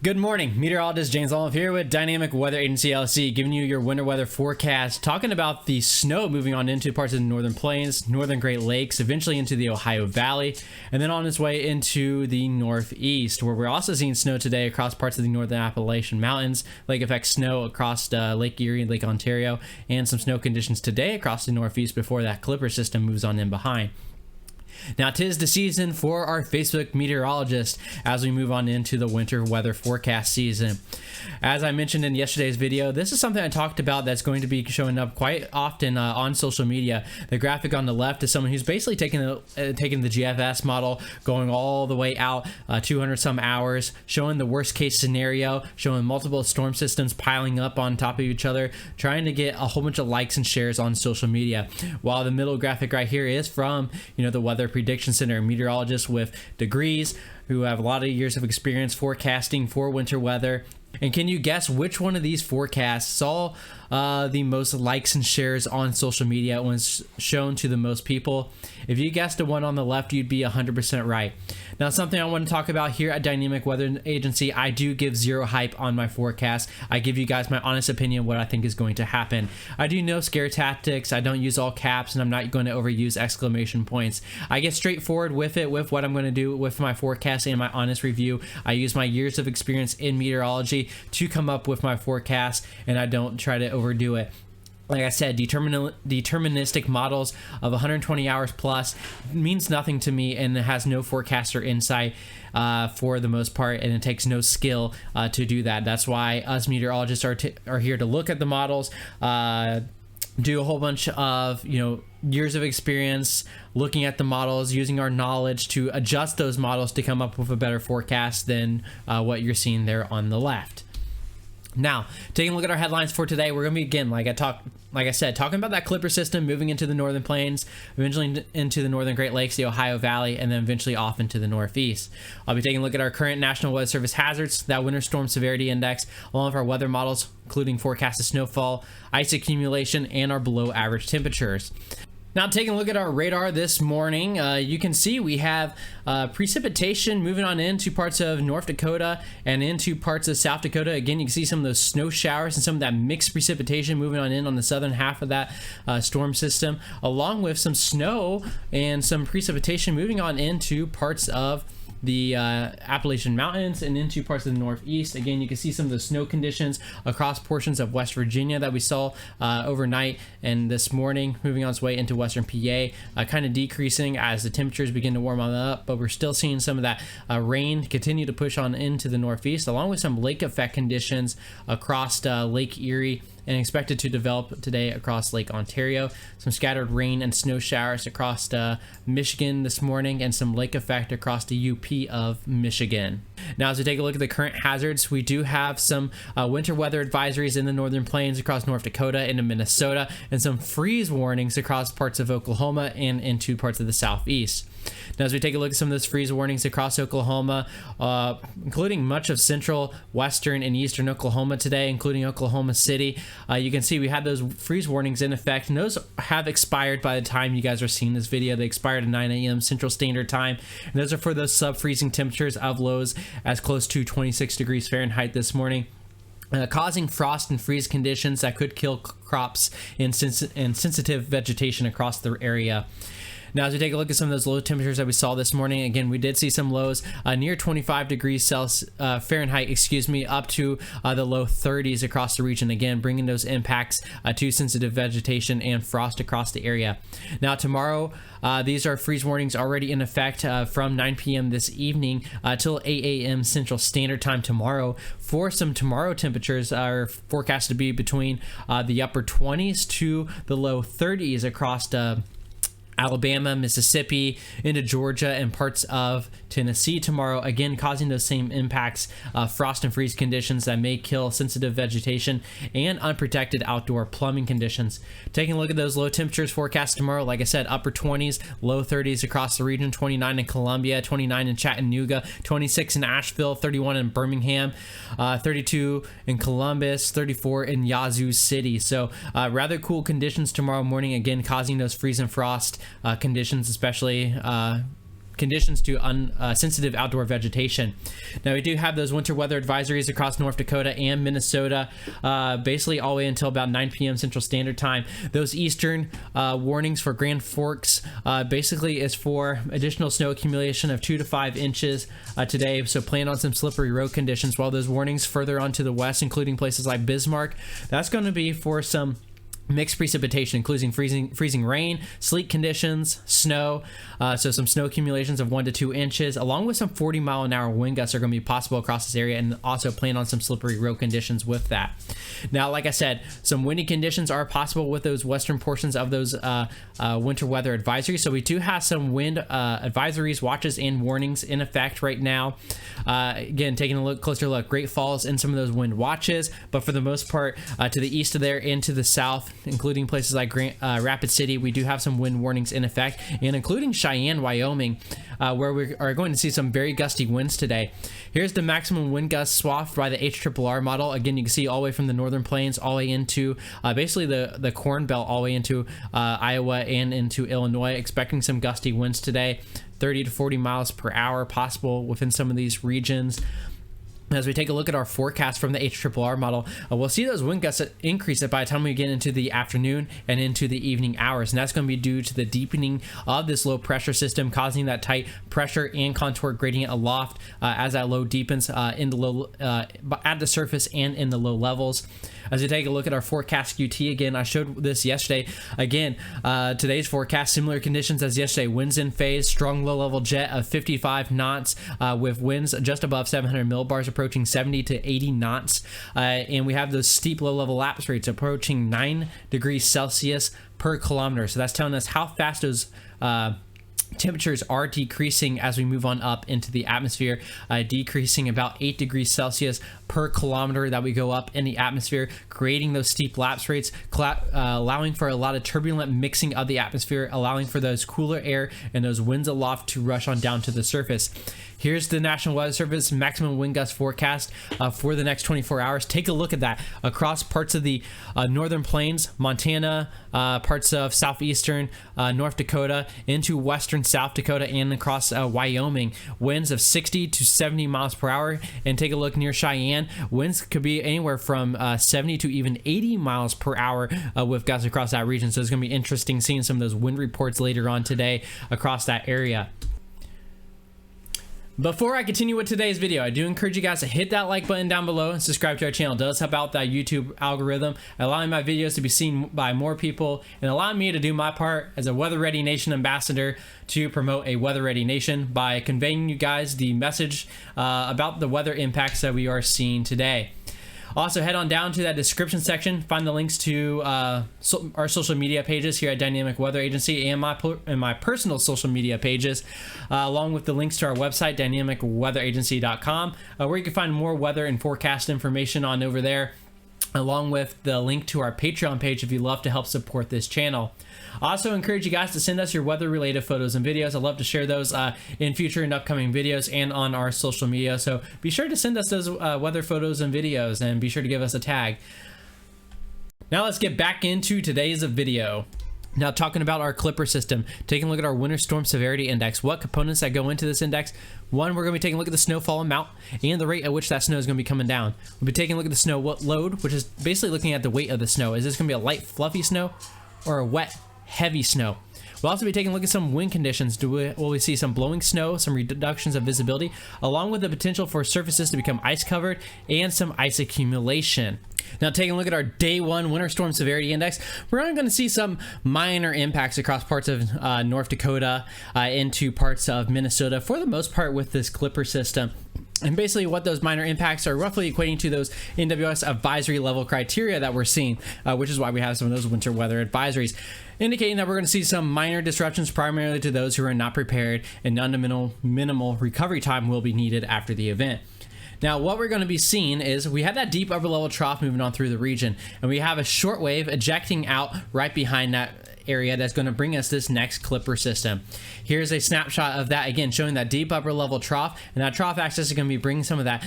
Good morning, meteorologist James Olive here with Dynamic Weather Agency LLC, giving you your winter weather forecast, talking about the snow moving on into parts of the northern plains, northern Great Lakes, eventually into the Ohio Valley, and then on its way into the northeast, where we're also seeing snow today across parts of the northern Appalachian Mountains, lake effect snow across Lake Erie and Lake Ontario, and some snow conditions today across the northeast before that Clipper system moves on in behind. Now, 'tis the season for our Facebook meteorologist as we move on into the winter weather forecast season. As I mentioned in yesterday's video, this is something I talked about that's going to be showing up quite often on social media. The graphic on the left is someone who's basically taking the GFS model, going all the way out 200 some hours, showing the worst case scenario, showing multiple storm systems piling up on top of each other, trying to get a whole bunch of likes and shares on social media. While the middle graphic right here is from, the Weather Prediction Center, meteorologists with degrees who have a lot of years of experience forecasting for winter weather. And can you guess which one of these forecasts saw the most likes and shares on social media when it's shown to the most people? If you guessed the one on the left, you'd be 100% right. Now, something I want to talk about here at Dynamic Weather Agency, I do give zero hype on my forecast. I give you guys my honest opinion what I think is going to happen. I do no scare tactics. I don't use all caps, and I'm not going to overuse exclamation points. I get straightforward with it, with what I'm going to do with my forecast and my honest review. I use my years of experience in meteorology to come up with my forecast, and I don't try to overdo it. Like I said, deterministic models of 120 hours plus means nothing to me, and it has no forecaster insight for the most part, and it takes no skill to do that. That's why us meteorologists are here to look at the models, do a whole bunch of years of experience looking at the models, using our knowledge to adjust those models to come up with a better forecast than what you're seeing there on the left. Now, taking a look at our headlines for today, we're going to be, again, like I said, talking about that Clipper system moving into the northern plains, eventually into the northern Great Lakes, the Ohio Valley, and then eventually off into the northeast. I'll be taking a look at our current National Weather Service hazards, that winter storm severity index, along with our weather models, including forecasted snowfall, ice accumulation, and our below average temperatures. Now, taking a look at our radar this morning, you can see we have precipitation moving on into parts of North Dakota and into parts of South Dakota. Again, you can see some of those snow showers and some of that mixed precipitation moving on in on the southern half of that storm system, along with some snow and some precipitation moving on into parts of the Appalachian Mountains and into parts of the northeast. Again, you can see some of the snow conditions across portions of West Virginia that we saw overnight and this morning, moving on its way into western PA, kind of decreasing as the temperatures begin to warm on up, but we're still seeing some of that rain continue to push on into the northeast, along with some lake effect conditions across Lake Erie, and expected to develop today across Lake Ontario. Some scattered rain and snow showers across Michigan this morning, and some lake effect across the UP of Michigan. Now, as we take a look at the current hazards, we do have some winter weather advisories in the northern plains across North Dakota into Minnesota, and some freeze warnings across parts of Oklahoma and into parts of the southeast. Now, as we take a look at some of those freeze warnings across Oklahoma, including much of central, western, and eastern Oklahoma today, including Oklahoma City, you can see we had those freeze warnings in effect, and those have expired by the time you guys are seeing this video. They expired at 9 a.m. Central Standard Time, and those are for those sub-freezing temperatures of lows as close to 26 degrees Fahrenheit this morning. Causing frost and freeze conditions that could kill crops and sensitive vegetation across the area. Now, as we take a look at some of those low temperatures that we saw this morning, again, we did see some lows near 25 degrees Fahrenheit, up to the low 30s across the region, again, bringing those impacts to sensitive vegetation and frost across the area. Now, tomorrow, these are freeze warnings already in effect from 9 p.m. this evening till 8 a.m. Central Standard Time tomorrow. For some tomorrow temperatures are forecast to be between the upper 20s to the low 30s across Alabama, Mississippi, into Georgia, and parts of Tennessee tomorrow, again causing those same impacts, frost and freeze conditions that may kill sensitive vegetation and unprotected outdoor plumbing conditions. Taking a look at those low temperatures forecast tomorrow, like I said, upper 20s, low 30s across the region, 29 in Columbia, 29 in Chattanooga, 26 in Asheville, 31 in Birmingham, 32 in Columbus, 34 in Yazoo City. So rather cool conditions tomorrow morning, again causing those freeze and frost conditions, especially conditions to sensitive outdoor vegetation. Now we do have those winter weather advisories across North Dakota and Minnesota, basically all the way until about 9 p.m. Central Standard Time. Those eastern warnings for Grand Forks basically is for additional snow accumulation of 2 to 5 inches today, so plan on some slippery road conditions, while those warnings further on to the west, including places like Bismarck, that's going to be for some mixed precipitation, including freezing rain, sleet conditions, snow, so some snow accumulations of 1 to 2 inches, along with some 40-mile-an-hour wind gusts are going to be possible across this area, and also plan on some slippery road conditions with that. Now, like I said, some windy conditions are possible with those western portions of those winter weather advisories, so we do have some wind advisories, watches, and warnings in effect right now. Again, taking a closer look, Great Falls in some of those wind watches, but for the most part, to the east of there and to the south, including places like Rapid City, we do have some wind warnings in effect, and including Cheyenne, Wyoming, where we are going to see some very gusty winds today. Here's the maximum wind gust swath by the HRRR model. Again, you can see all the way from the northern plains all the way into basically the Corn Belt, all the way into Iowa and into Illinois, expecting some gusty winds today, 30 to 40 miles per hour possible within some of these regions. As we take a look at our forecast from the HRRR model, we'll see those wind gusts increase by the time we get into the afternoon and into the evening hours, and that's going to be due to the deepening of this low pressure system, causing that tight pressure and contour gradient aloft as that low deepens in the low at the surface and in the low levels. As we take a look at our forecast QT, again, I showed this yesterday. Again, today's forecast, similar conditions as yesterday. Winds in phase, strong low-level jet of 55 knots with winds just above 700 millibars approaching 70 to 80 knots. And we have those steep low-level lapse rates approaching 9 degrees Celsius per kilometer. So that's telling us how fast those temperatures are decreasing as we move on up into the atmosphere, decreasing about 8 degrees Celsius per kilometer that we go up in the atmosphere, creating those steep lapse rates, allowing for a lot of turbulent mixing of the atmosphere, allowing for those cooler air and those winds aloft to rush on down to the surface. Here's the National Weather Service maximum wind gust forecast for the next 24 hours. Take a look at that across parts of the northern plains, Montana, parts of southeastern North Dakota, into western South Dakota, and across Wyoming. Winds of 60 to 70 miles per hour. And take a look near Cheyenne. Winds could be anywhere from 70 to even 80 miles per hour with gusts across that region. So it's going to be interesting seeing some of those wind reports later on today across that area. Before I continue with today's video, I do encourage you guys to hit that like button down below and subscribe to our channel. It does help out that YouTube algorithm, allowing my videos to be seen by more people and allowing me to do my part as a Weather Ready Nation ambassador to promote a Weather Ready Nation by conveying you guys the message about the weather impacts that we are seeing today. Also, head on down to that description section, find the links to our social media pages here at Dynamic Weather Agency and my personal social media pages, along with the links to our website, dynamicweatheragency.com, where you can find more weather and forecast information on over there, along with the link to our Patreon page if you'd love to help support this channel. I also encourage you guys to send us your weather-related photos and videos. I'd love to share those in future and upcoming videos and on our social media. So be sure to send us those weather photos and videos, and be sure to give us a tag. Now let's get back into today's video. Now, talking about our Clipper system, taking a look at our Winter Storm Severity Index, what components that go into this index. One, we're going to be taking a look at the snowfall amount and the rate at which that snow is going to be coming down. We'll be taking a look at the snow load, which is basically looking at the weight of the snow. Is this going to be a light, fluffy snow or a wet, heavy snow? We'll also be taking a look at some wind conditions. Will we see some blowing snow, some reductions of visibility, along with the potential for surfaces to become ice covered and some ice accumulation. Now, taking a look at our day one winter storm severity index, we're only going to see some minor impacts across parts of North Dakota into parts of Minnesota, for the most part with this Clipper system. And basically what those minor impacts are roughly equating to those NWS advisory level criteria that we're seeing, which is why we have some of those winter weather advisories, indicating that we're going to see some minor disruptions primarily to those who are not prepared, and minimal recovery time will be needed after the event. Now, what we're going to be seeing is we have that deep upper level trough moving on through the region, and we have a short wave ejecting out right behind that area that's going to bring us this next Clipper system. Here's a snapshot of that, again showing that deep upper level trough, and that trough axis is going to be bringing some of that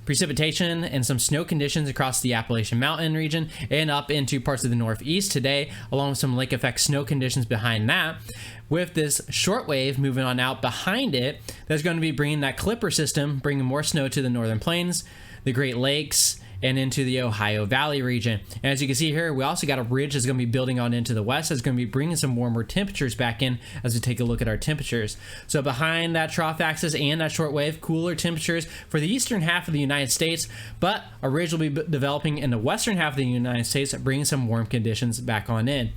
precipitation and some snow conditions across the Appalachian Mountain region and up into parts of the Northeast today, along with some lake effect snow conditions behind that. With this shortwave moving on out behind it, that's going to be bringing that clipper system, bringing more snow to the northern plains, the Great Lakes, and into the Ohio Valley region. And as you can see here, we also got a ridge that's going to be building on into the west. That's going to be bringing some warmer temperatures back in as we take a look at our temperatures. So behind that trough axis and that shortwave, cooler temperatures for the eastern half of the United States, but a ridge will be developing in the western half of the United States, bringing some warm conditions back on in.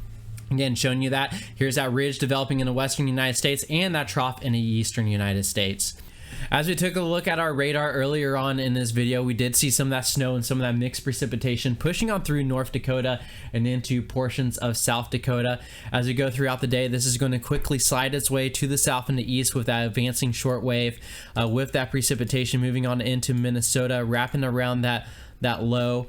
Again, showing you that here's that ridge developing in the western United States and that trough in the eastern United States. As we took a look at our radar earlier on in this video, we did see some of that snow and some of that mixed precipitation pushing on through North Dakota and into portions of South Dakota. As we go throughout the day, this is going to quickly slide its way to the south and the east with that advancing shortwave, with that precipitation moving on into Minnesota, wrapping around that low,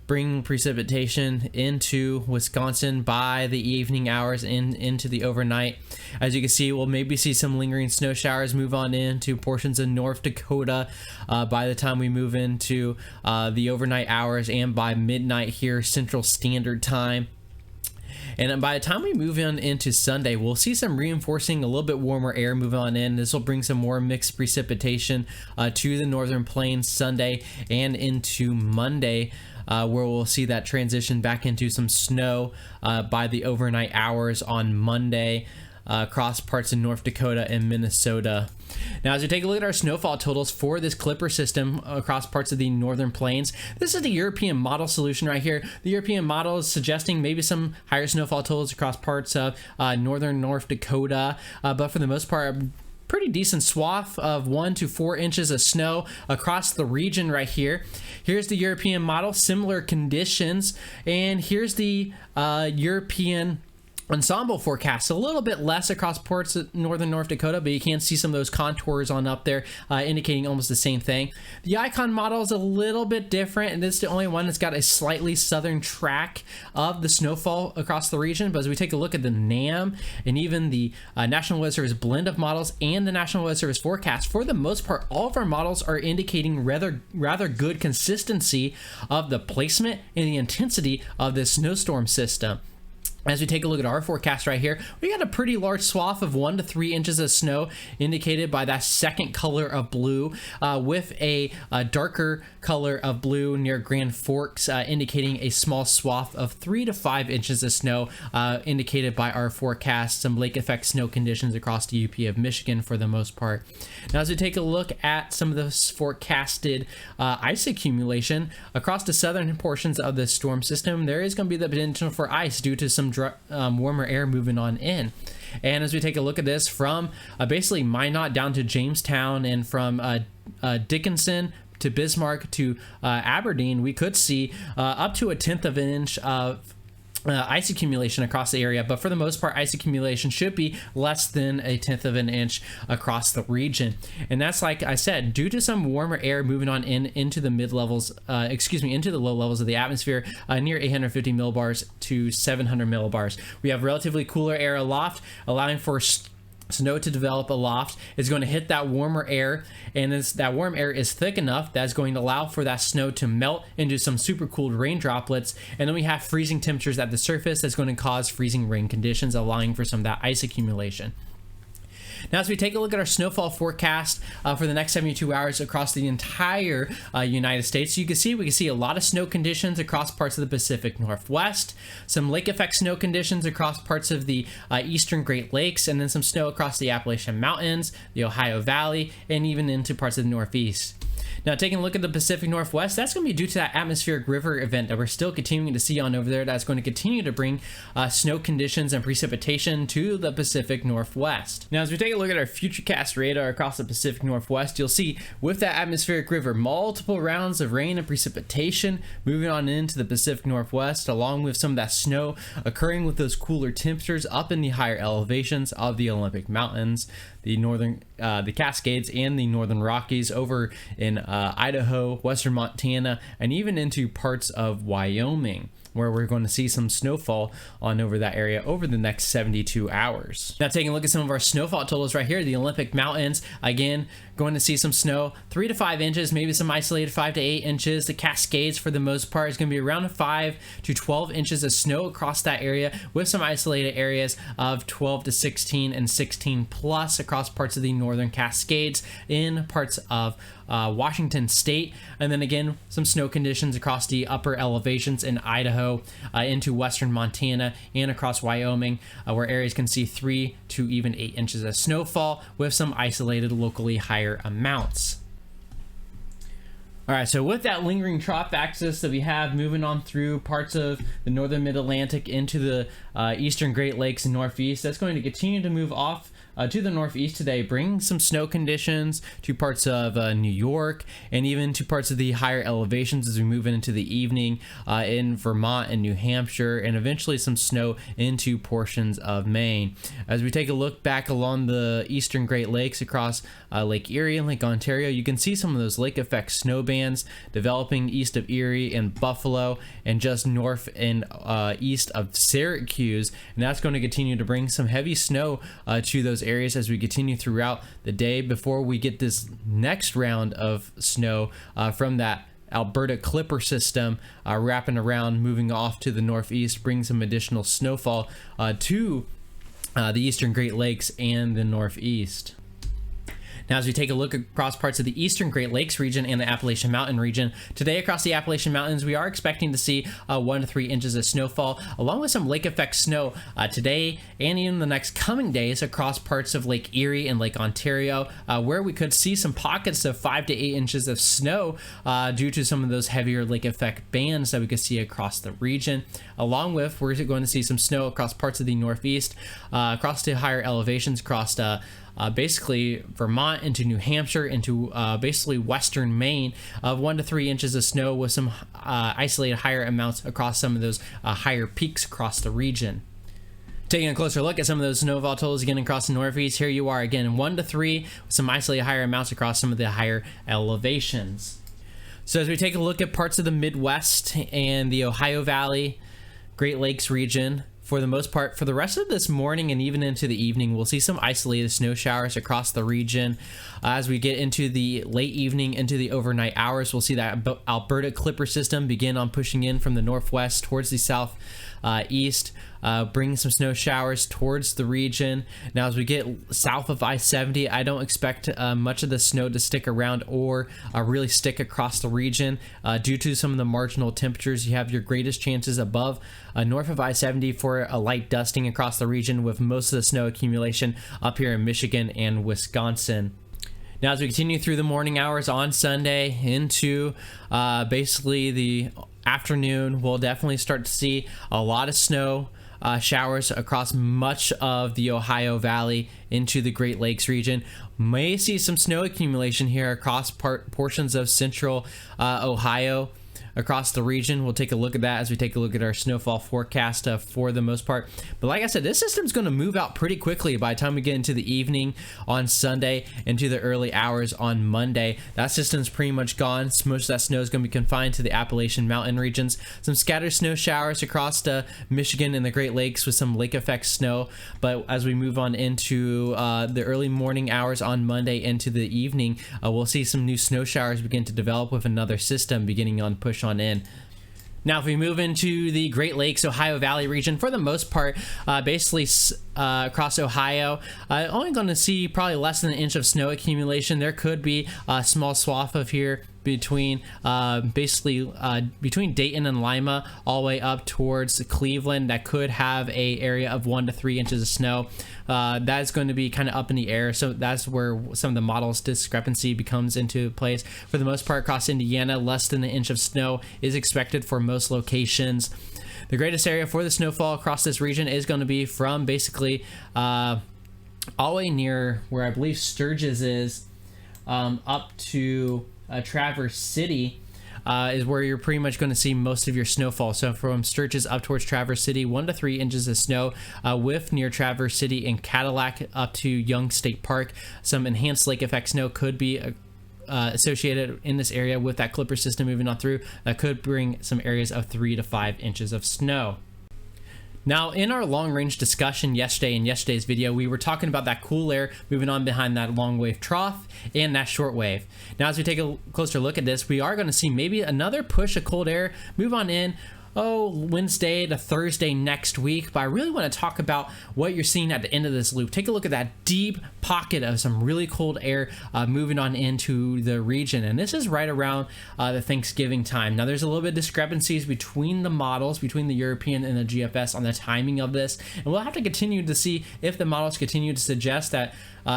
bringing precipitation into Wisconsin by the evening hours into the overnight. As you can see, we'll maybe see some lingering snow showers move on into portions of North Dakota by the time we move into the overnight hours and by midnight here Central Standard Time. And by the time we move on into Sunday, we'll see some reinforcing, a little bit warmer air move on in. This will bring some more mixed precipitation to the northern plains Sunday and into Monday, where we'll see that transition back into some snow by the overnight hours on Monday across parts of North Dakota and Minnesota. Now, as we take a look at our snowfall totals for this clipper system across parts of the northern plains, this is the European model solution right here. The European model is suggesting maybe some higher snowfall totals across parts of northern North Dakota, but for the most part, pretty decent swath of 1 to 4 inches of snow across the region right here. Here's the European model, similar conditions, and here's the European ensemble forecast. A little bit less across parts of northern North Dakota, but you can see some of those contours on up there indicating almost the same thing. The Icon model is a little bit different, and this is the only one that's got a slightly southern track of the snowfall across the region. But as we take a look at the NAM and even the National Weather Service blend of models and the National Weather Service forecast, for the most part, all of our models are indicating rather good consistency of the placement and the intensity of this snowstorm system. As we take a look at our forecast right here, we got a pretty large swath of 1 to 3 inches of snow indicated by that second color of blue, with a darker color of blue near Grand Forks, indicating a small swath of 3 to 5 inches of snow, indicated by our forecast. Some lake effect snow conditions across the UP of Michigan for the most part. Now, as we take a look at some of the forecasted ice accumulation across the southern portions of the storm system, there is going to be the potential for ice due to some warmer air moving on in. And as we take a look at this from basically Minot down to Jamestown and from Dickinson to Bismarck to Aberdeen, we could see up to 1/10 of an inch of ice accumulation across the area, but for the most part, ice accumulation should be less than 1/10 of an inch across the region. And that's, like I said, due to some warmer air moving on into the into the low levels of the atmosphere, near 850 millibars to 700 millibars. We have relatively cooler air aloft, allowing for snow to develop aloft. Is going to hit that warmer air, and that warm air is thick enough that's going to allow for that snow to melt into some super cooled rain droplets, and then we have freezing temperatures at the surface that's going to cause freezing rain conditions, allowing for some of that ice accumulation. Now, as we take a look at our snowfall forecast for the next 72 hours across the entire United States, we can see a lot of snow conditions across parts of the Pacific Northwest, some lake effect snow conditions across parts of the eastern Great Lakes, and then some snow across the Appalachian Mountains, the Ohio Valley, and even into parts of the Northeast. Now, taking a look at the Pacific Northwest, that's going to be due to that atmospheric river event that we're still continuing to see on over there. That's going to continue to bring snow conditions and precipitation to the Pacific Northwest. Now, as we take a look at our futurecast radar across the Pacific Northwest, you'll see with that atmospheric river, multiple rounds of rain and precipitation moving on into the Pacific Northwest, along with some of that snow occurring with those cooler temperatures up in the higher elevations of the Olympic Mountains, the Cascades, and the Northern Rockies over in Idaho, western Montana, and even into parts of Wyoming. where we're going to see some snowfall on over that area over the next 72 hours. Now taking a look at some of our snowfall totals right here, the Olympic Mountains, again, going to see some snow, 3 to 5 inches, maybe some isolated 5 to 8 inches. The Cascades, for the most part, is going to be around 5 to 12 inches of snow across that area, with some isolated areas of 12 to 16 and 16 plus across parts of the northern Cascades in parts of Washington State. And then again, some snow conditions across the upper elevations in Idaho, into western Montana, and across Wyoming, where areas can see 3 to even 8 inches of snowfall with some isolated locally higher amounts. All right, so with that lingering trough axis that we have moving on through parts of the northern mid-Atlantic into the eastern Great Lakes and Northeast, that's going to continue to move off to the northeast today, bringing some snow conditions to parts of New York and even to parts of the higher elevations as we move into the evening in Vermont and New Hampshire, and eventually some snow into portions of Maine. As we take a look back along the eastern Great Lakes across Lake Erie and Lake Ontario, you can see some of those lake effect snow bands developing east of Erie and Buffalo and just north and east of Syracuse, and that's going to continue to bring some heavy snow to those areas as we continue throughout the day before we get this next round of snow from that Alberta Clipper system wrapping around, moving off to the northeast, bring some additional snowfall to the eastern Great Lakes and the northeast. Now, as we take a look across parts of the eastern Great Lakes region and the Appalachian Mountain region, today across the Appalachian Mountains, we are expecting to see 1 to 3 inches of snowfall, along with some lake effect snow today and in the next coming days across parts of Lake Erie and Lake Ontario, where we could see some pockets of 5 to 8 inches of snow due to some of those heavier lake effect bands that we could see across the region. Along with, we're going to see some snow across parts of the northeast, across the higher elevations, across basically Vermont into New Hampshire, into basically western Maine, of 1 to 3 inches of snow with some isolated higher amounts across some of those higher peaks across the region. Taking a closer look at some of those snowfall totals again across the northeast, here you are again, 1 to 3 with some isolated higher amounts across some of the higher elevations. So as we take a look at parts of the Midwest and the Ohio Valley, Great Lakes region, for the most part, for the rest of this morning and even into the evening, we'll see some isolated snow showers across the region. As we get into the late evening, into the overnight hours, we'll see that Alberta Clipper system begin on pushing in from the northwest towards the southeast, bringing some snow showers towards the region. Now, as we get south of I-70, I don't expect much of the snow to stick around or really stick across the region due to some of the marginal temperatures. You have your greatest chances above north of I-70 for a light dusting across the region, with most of the snow accumulation up here in Michigan and Wisconsin. Now, as we continue through the morning hours on Sunday into basically the afternoon, we'll definitely start to see a lot of snow showers across much of the Ohio Valley into the Great Lakes region. May see some snow accumulation here across portions of central Ohio across the region. We'll take a look at that as we take a look at our snowfall forecast for the most part. But like I said, this system's going to move out pretty quickly by the time we get into the evening on Sunday into the early hours on Monday. That system's pretty much gone. Most of that snow is going to be confined to the Appalachian Mountain regions. Some scattered snow showers across Michigan and the Great Lakes with some lake effect snow. But as we move on into the early morning hours on Monday into the evening, we'll see some new snow showers begin to develop with another system beginning on push on in. Now, if we move into the Great Lakes, Ohio Valley region, for the most part, basically across Ohio, only going to see probably less than an inch of snow accumulation. There could be a small swath of here between between Dayton and Lima all the way up towards Cleveland that could have a area of 1 to 3 inches of snow. That is going to be kind of up in the air, so that's where some of the model's discrepancy becomes into place. For the most part, across Indiana, less than an inch of snow is expected for most locations. The greatest area for the snowfall across this region is going to be from basically all the way near where I believe Sturgis is up to Traverse City is where you're pretty much going to see most of your snowfall. So from Sturgis up towards Traverse City, 1 to 3 inches of snow with near Traverse City and Cadillac up to Young State Park. Some enhanced lake effect snow could be associated in this area with that clipper system moving on through that could bring some areas of 3 to 5 inches of snow. Now, in our long range discussion yesterday in yesterday's video, we were talking about that cool air moving on behind that long wave trough and that short wave. Now, as we take a closer look at this, we are going to see maybe another push of cold air move on in Wednesday to Thursday next week. But I really want to talk about what you're seeing at the end of this loop. Take a look at that deep pocket of some really cold air moving on into the region, and this is right around the Thanksgiving time. Now, there's a little bit of discrepancies between the models, between the European and the GFS on the timing of this, and we'll have to continue to see if the models continue to suggest that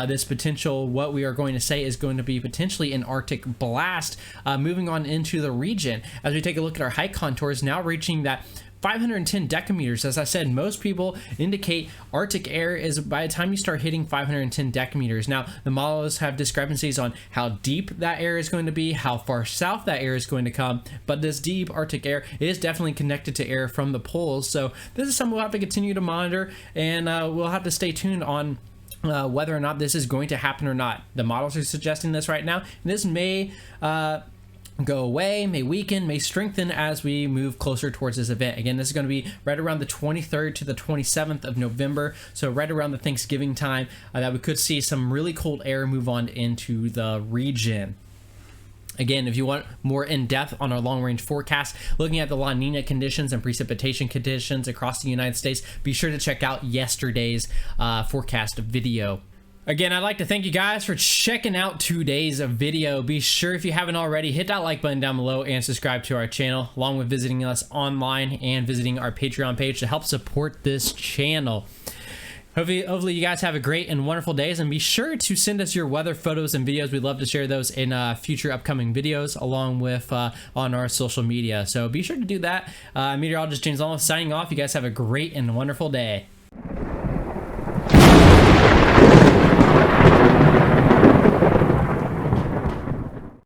this potential, what we are going to say, is going to be potentially an Arctic blast moving on into the region. As we take a look at our height contours, now reaching that 510 decameters. As I said, most people indicate Arctic air is by the time you start hitting 510 decameters. Now, the models have discrepancies on how deep that air is going to be, how far south that air is going to come, but this deep Arctic air is definitely connected to air from the poles. So this is something we'll have to continue to monitor, and we'll have to stay tuned on whether or not this is going to happen or not. The models are suggesting this right now, and this may go away, may weaken, may strengthen as we move closer towards this event. Again, this is going to be right around the 23rd to the 27th of November, so right around the Thanksgiving time, that we could see some really cold air move on into the region. Again, if you want more in-depth on our long-range forecast, looking at the La Nina conditions and precipitation conditions across the United States, be sure to check out yesterday's forecast video. Again, I'd like to thank you guys for checking out today's video. Be sure, if you haven't already, hit that like button down below and subscribe to our channel, along with visiting us online and visiting our Patreon page to help support this channel. Hopefully you guys have a great and wonderful days, and be sure to send us your weather photos and videos. We'd love to share those in future upcoming videos, along with on our social media. So be sure to do that. Meteorologist James Allen signing off. You guys have a great and wonderful day.